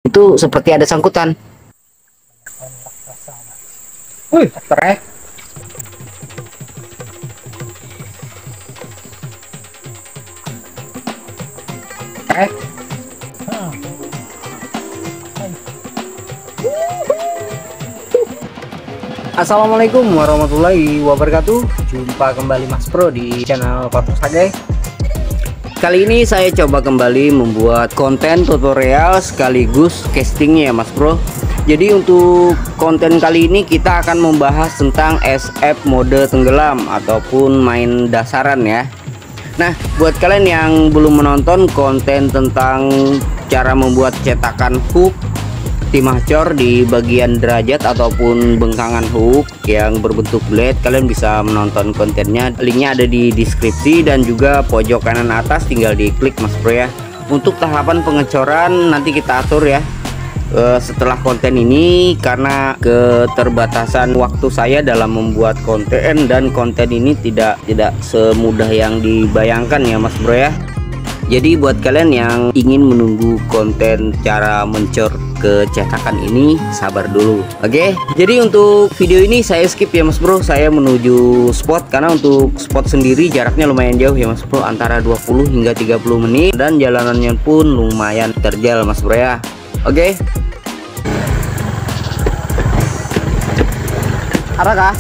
Itu seperti ada sangkutan. Wih, trek. Trek. Assalamualaikum warahmatullahi wabarakatuh. Jumpa kembali Mas Bro di channel Patok Sage. Kali ini saya coba kembali membuat konten tutorial sekaligus castingnya ya Mas Bro. Jadi untuk konten kali ini kita akan membahas tentang SF mode tenggelam ataupun main dasaran ya. Nah, buat kalian yang belum menonton konten tentang cara membuat cetakan hook timah cor di bagian derajat ataupun bengkangan hook yang berbentuk blade, kalian bisa menonton kontennya. Linknya ada di deskripsi dan juga pojok kanan atas, tinggal diklik Mas Bro ya. Untuk tahapan pengecoran nanti kita atur ya setelah konten ini, karena keterbatasan waktu saya dalam membuat konten, dan konten ini tidak semudah yang dibayangkan ya Mas Bro ya. Jadi buat kalian yang ingin menunggu konten cara mencor kecetakan ini, sabar dulu. Oke, jadi untuk video ini saya skip ya Mas Bro. Saya menuju spot karena untuk spot sendiri jaraknya lumayan jauh ya Mas Bro, antara 20 hingga 30 menit, dan jalanannya pun lumayan terjal Mas Bro ya. Oke. Arah kah?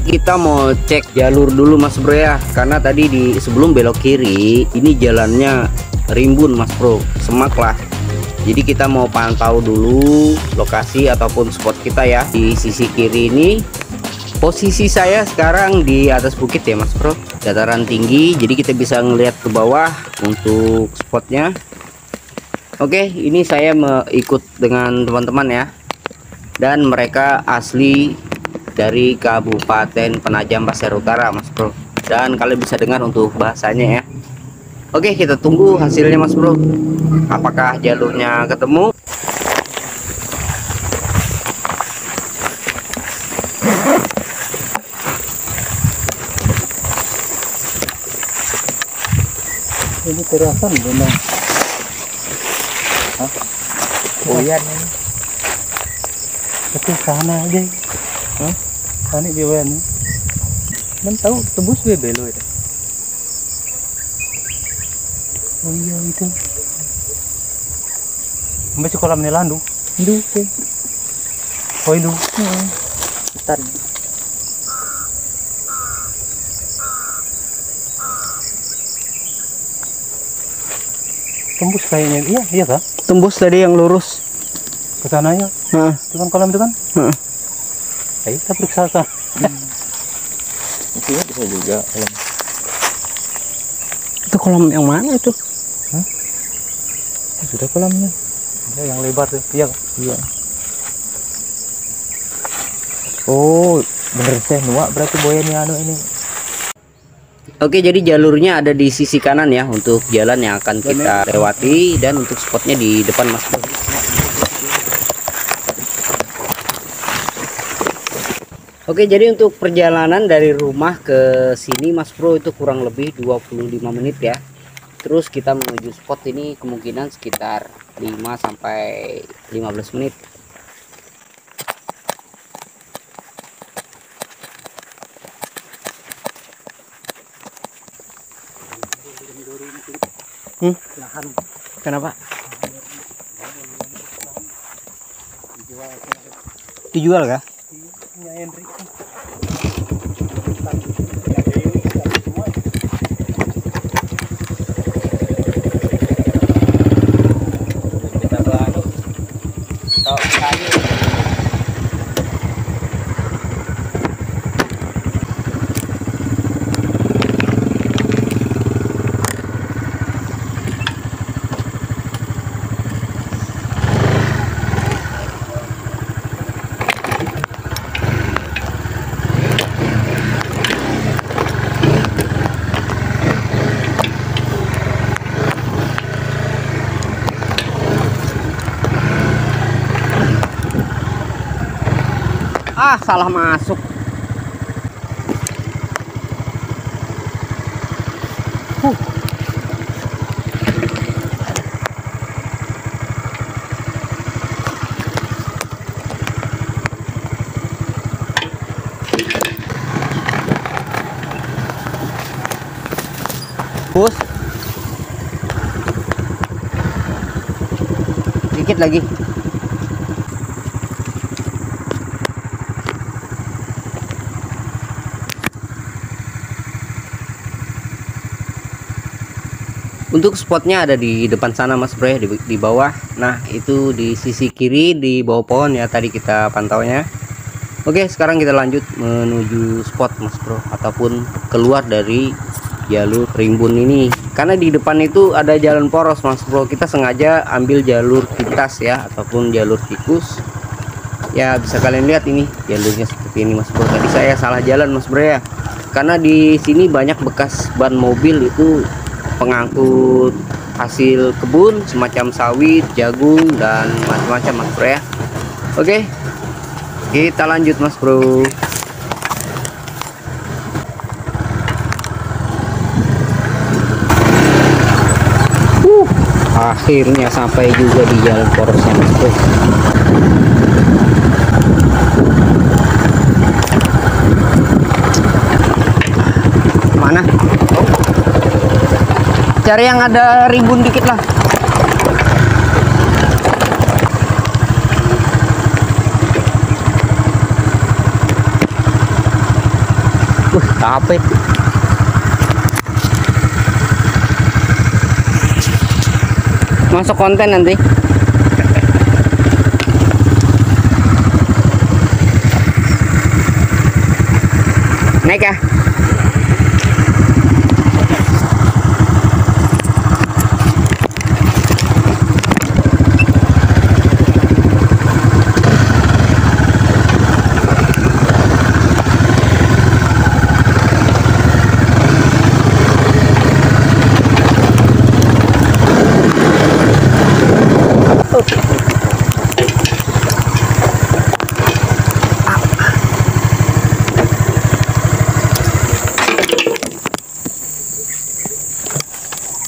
Kita mau cek jalur dulu Mas Bro ya, karena tadi sebelum belok kiri ini jalannya rimbun Mas Bro, semak lah. Jadi kita mau pantau dulu lokasi ataupun spot kita ya. Di sisi kiri ini posisi saya sekarang di atas bukit ya Mas Bro, dataran tinggi, jadi kita bisa ngelihat ke bawah untuk spotnya. Oke, ini saya ikut dengan teman-teman ya, dan mereka asli dari Kabupaten Penajam Pasir Utara Mas Bro, dan kalian bisa dengar untuk bahasanya ya. Oke, kita tunggu hasilnya Mas Bro, apakah jalurnya ketemu. Ini terasan benar. Hah? Boyan ini. Tapi sana aja. Hah? Sana dia boyan. Men tahu tembus we belo itu. Oh iya itu. Masih kolam nelandu. Ndu ke. Oh itu. Tan. Tembus kayaknya, iya kah? Tembus tadi yang lurus Ke sana ya. Itu kan kolam itu kan? Ayo kita periksa kan. Itu ya bisa juga kolam. itu kolam yang mana itu? Itu sudah kolamnya. Ya, yang lebar tuh, iya kah? Iya. Oh, bener teh nuak berarti boyannya anu ini. Oke, jadi jalurnya ada di sisi kanan ya untuk jalan yang akan kita lewati, dan untuk spotnya di depan Mas Bro. Oke, jadi untuk perjalanan dari rumah ke sini Mas Bro itu kurang lebih 25 menit ya. Terus kita menuju spot ini kemungkinan sekitar 5 sampai 15 menit. Lahan. Kenapa? Dijual kah? Punya Henry. Kita baru tahu kayu. Ah, salah masuk. Bus. Dikit lagi. Untuk spotnya ada di depan sana Mas Bro ya, di bawah. Nah itu di sisi kiri di bawah pohon ya tadi kita pantaunya. Oke, sekarang kita lanjut menuju spot Mas Bro, ataupun keluar dari jalur rimbun ini. Karena di depan itu ada jalan poros Mas Bro, kita sengaja ambil jalur pintas ya, ataupun jalur tikus. Ya bisa kalian lihat ini jalurnya seperti ini Mas Bro. Tadi saya salah jalan Mas Bro ya, karena di sini banyak bekas ban mobil itu pengangkut hasil kebun semacam sawit, jagung dan macam-macam Mas Bro ya. Oke, kita lanjut Mas Bro. Akhirnya sampai juga di jalan porosnya Mas Bro. Mana? Cari yang ada rimbun dikit lah. Capek. Masuk konten nanti. Naik ya.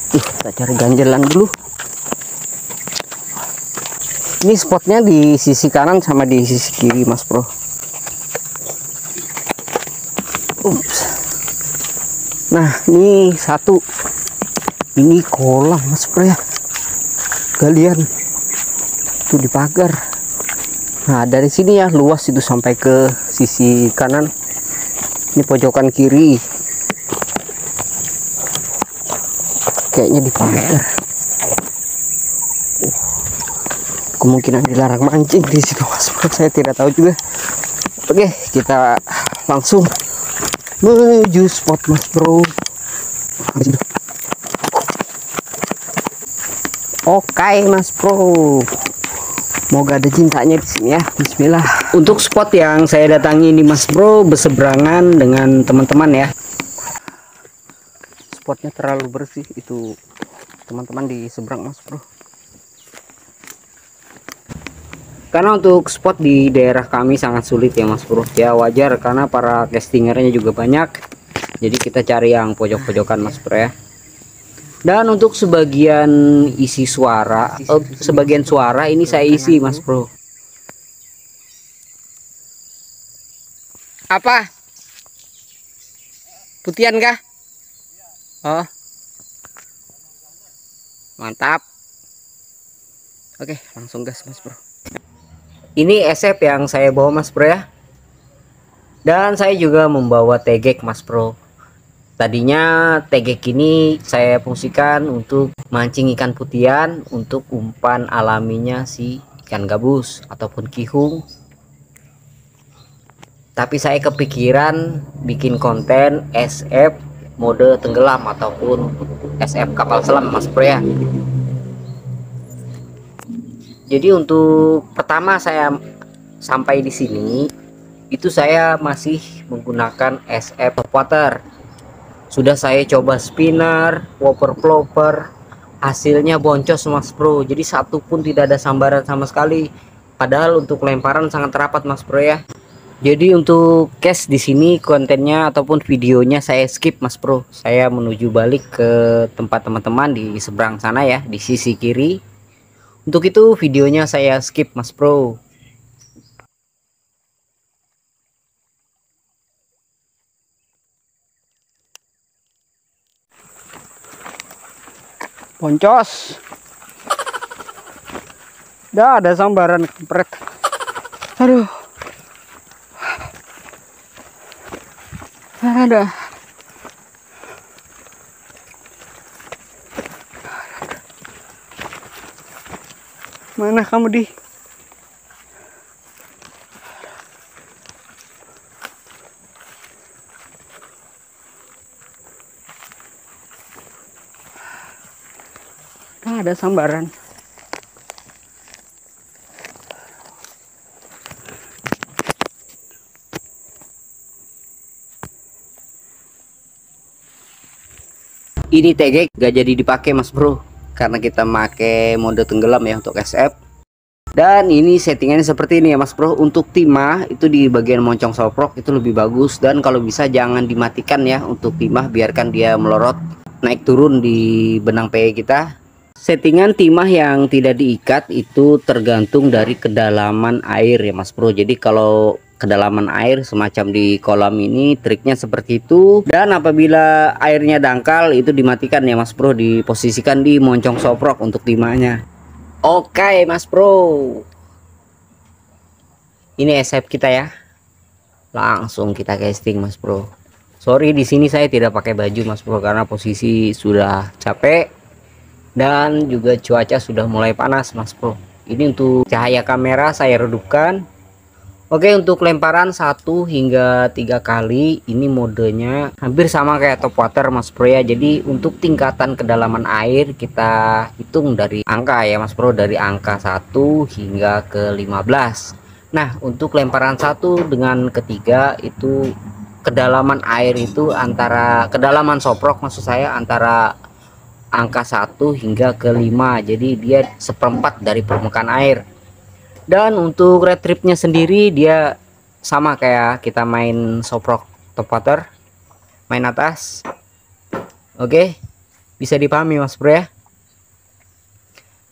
Kita cari ganjelan dulu. Ini spotnya di sisi kanan sama di sisi kiri Mas Bro. Ups. Nah ini satu, ini kolam Mas Bro ya, galian tuh di pagar. Nah dari sini ya luas itu sampai ke sisi kanan. Ini pojokan kiri kayaknya di pagar. Kemungkinan dilarang mancing di situ Mas Bro, saya tidak tahu juga. Oke, kita langsung menuju spot Mas Bro. Oke Mas Bro, semoga ada cintanya di sini ya. Bismillah. Untuk spot yang saya datangi ini Mas Bro berseberangan dengan teman-teman ya. Spotnya terlalu bersih, itu teman-teman di seberang Mas Bro. Karena untuk spot di daerah kami sangat sulit ya Mas Bro. Ya wajar karena para castingernya juga banyak. Jadi kita cari yang pojok-pojokan Mas Bro ya. Dan untuk sebagian isi suara, sebagian suara ini saya isi Mas Bro. Apa? Putihan kah? Oh. Mantap. Oke, langsung gas Mas Bro. Ini SF yang saya bawa Mas Bro ya. Dan saya juga membawa tegek Mas Bro. Tadinya tegek ini saya fungsikan untuk mancing ikan putihan untuk umpan alaminya si ikan gabus ataupun kihung. Tapi saya kepikiran bikin konten SF mode tenggelam ataupun SF kapal selam Mas Bro ya. Jadi untuk pertama saya sampai di sini itu saya masih menggunakan SF water. Sudah saya coba spinner, whopper flopper, hasilnya boncos Mas Bro. Jadi satu pun tidak ada sambaran sama sekali. Padahal untuk lemparan sangat rapat Mas Bro ya. Jadi untuk case di sini kontennya ataupun videonya saya skip Mas Bro. Saya menuju balik ke tempat teman-teman di seberang sana ya, di sisi kiri. Untuk itu videonya saya skip Mas Bro. Poncos. Dah ada sambaran kempret. Aduh. Ada. Mana kamu di? Nah, ada sambaran. Ini tegek gak jadi dipakai Mas Bro, karena kita pakai mode tenggelam ya untuk SF. Dan ini settingannya seperti ini ya Mas Bro. Untuk timah itu di bagian moncong soprok itu lebih bagus, dan kalau bisa jangan dimatikan ya untuk timah, biarkan dia melorot naik turun di benang PE kita. Settingan timah yang tidak diikat itu tergantung dari kedalaman air ya Mas Bro. Jadi kalau kedalaman air semacam di kolam ini triknya seperti itu, dan apabila airnya dangkal itu dimatikan ya Mas Bro, diposisikan di moncong soprok untuk timahnya. Oke Mas Bro, ini SF kita ya, langsung kita casting Mas Bro. Sorry di sini saya tidak pakai baju Mas Bro, karena posisi sudah capek dan juga cuaca sudah mulai panas Mas Bro. Ini untuk cahaya kamera saya redupkan. Oke, untuk lemparan 1 hingga 3 kali ini modenya hampir sama kayak top water Mas Bro ya. Jadi untuk tingkatan kedalaman air kita hitung dari angka ya Mas Bro, dari angka 1 hingga ke 15. Nah, untuk lemparan 1 dengan ketiga itu kedalaman air itu antara kedalaman soprok maksud saya antara angka 1 hingga ke 5. Jadi dia seperempat dari permukaan air. Dan untuk retrieve-nya sendiri dia sama kayak kita main soprok top water, main atas. Oke, bisa dipahami Mas Bro ya.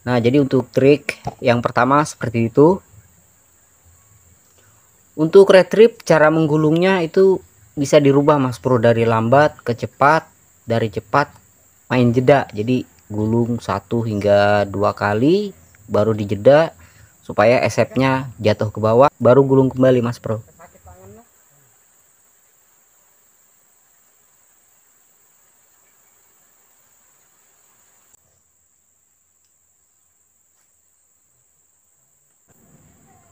Nah, jadi untuk trik yang pertama seperti itu. Untuk retrieve cara menggulungnya itu bisa dirubah Mas Bro, dari lambat ke cepat, dari cepat main jeda. Jadi gulung 1 hingga 2 kali baru dijeda supaya SF-nya jatuh ke bawah, baru gulung kembali Mas Bro.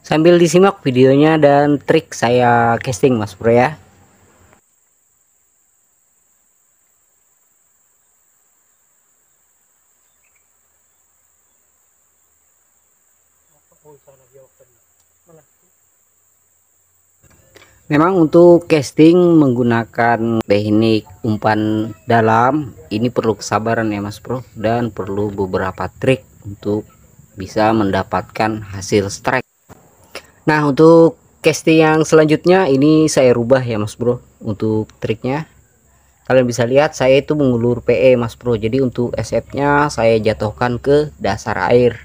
Sambil disimak videonya dan trik saya casting Mas Bro ya. Memang untuk casting menggunakan teknik umpan dalam ini perlu kesabaran ya Mas Bro, dan perlu beberapa trik untuk bisa mendapatkan hasil strike. Nah, untuk casting yang selanjutnya ini saya rubah ya Mas Bro. Untuk triknya kalian bisa lihat saya itu mengulur PE Mas Bro. Jadi untuk SF-nya saya jatuhkan ke dasar air.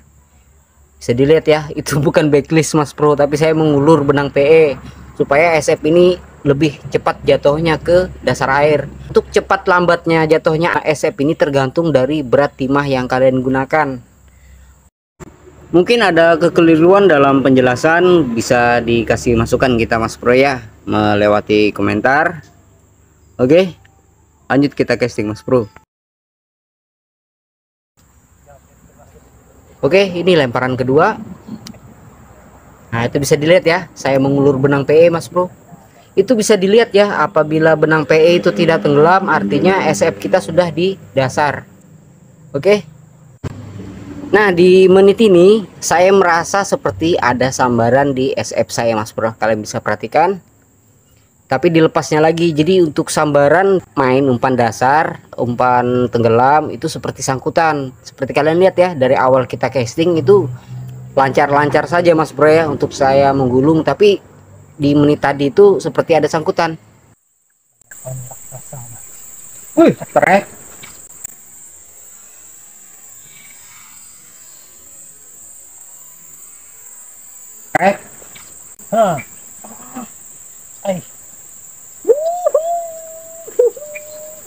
Bisa dilihat ya, itu bukan backlist Mas Bro, tapi saya mengulur benang PE supaya SF ini lebih cepat jatuhnya ke dasar air. Untuk cepat lambatnya jatuhnya SF ini tergantung dari berat timah yang kalian gunakan. Mungkin ada kekeliruan dalam penjelasan, bisa dikasih masukan kita Mas Bro ya, melewati komentar. Oke, lanjut kita casting Mas Bro. Oke, ini lemparan kedua. Nah, itu bisa dilihat ya, saya mengulur benang PE Mas Bro. Itu bisa dilihat ya, apabila benang PE itu tidak tenggelam artinya SF kita sudah di dasar. Oke. Nah, di menit ini saya merasa seperti ada sambaran di SF saya Mas Bro. Kalian bisa perhatikan. Tapi dilepasnya lagi. Jadi untuk sambaran main umpan dasar, umpan tenggelam itu seperti sangkutan. Seperti kalian lihat ya, dari awal kita casting itu lancar-lancar saja Mas Bro ya untuk saya menggulung, tapi di menit tadi itu seperti ada sangkutan. Wih, trek. Trek. Hah. Ay.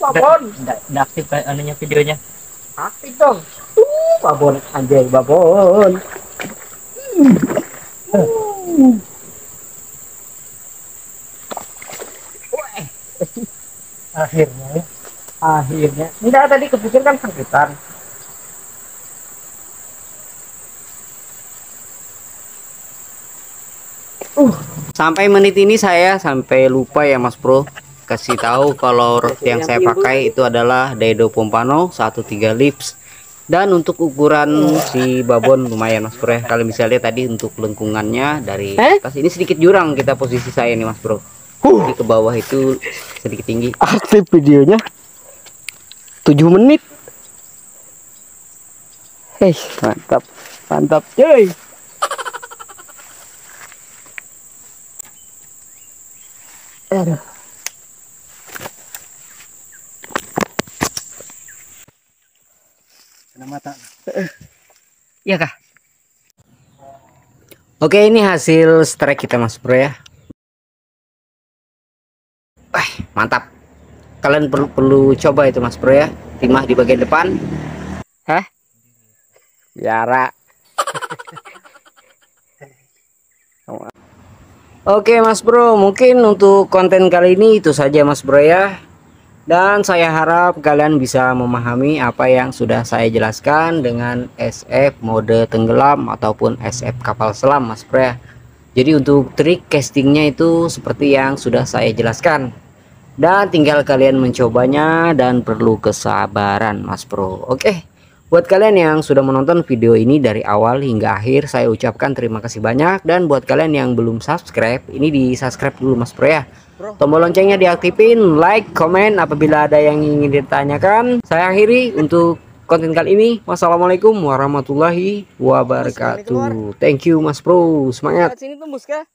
Babon. Udah aktif kan anunya videonya. Aktif dong. Babon anjay, babon. Akhirnya ya. Akhirnya. Enggak, tadi kepikir kan sangkutan. Sampai menit ini saya sampai lupa ya Mas Bro kasih tahu kalau rod yang saya pakai itu adalah Daido Pompano 13 lips. Dan untuk ukuran si babon lumayan Mas Bro ya. Kalian bisa lihat tadi untuk lengkungannya dari atas ini sedikit jurang kita posisi saya nih Mas Bro. Jadi ke bawah itu sedikit tinggi. Aktif videonya 7 menit. Hei, mantap. Mantap, cuy. Aduh. Kena mata. Iya kah? Oke, ini hasil strike kita Mas Bro ya. Wah, mantap. Kalian perlu coba itu Mas Bro ya. Timah di bagian depan. Hah? Biara. Oke Mas Bro, mungkin untuk konten kali ini itu saja Mas Bro ya. Dan saya harap kalian bisa memahami apa yang sudah saya jelaskan dengan SF mode tenggelam ataupun SF kapal selam Mas Bro ya. Jadi untuk trik castingnya itu seperti yang sudah saya jelaskan. Dan tinggal kalian mencobanya dan perlu kesabaran Mas Bro. Oke. Buat kalian yang sudah menonton video ini dari awal hingga akhir, saya ucapkan terima kasih banyak. Dan buat kalian yang belum subscribe, ini di subscribe dulu Mas Bro ya. Tombol loncengnya diaktifin, like, komen apabila ada yang ingin ditanyakan. Saya akhiri untuk konten kali ini. Wassalamualaikum warahmatullahi wabarakatuh. Thank you Mas Bro, semangat. Sini tembus kah?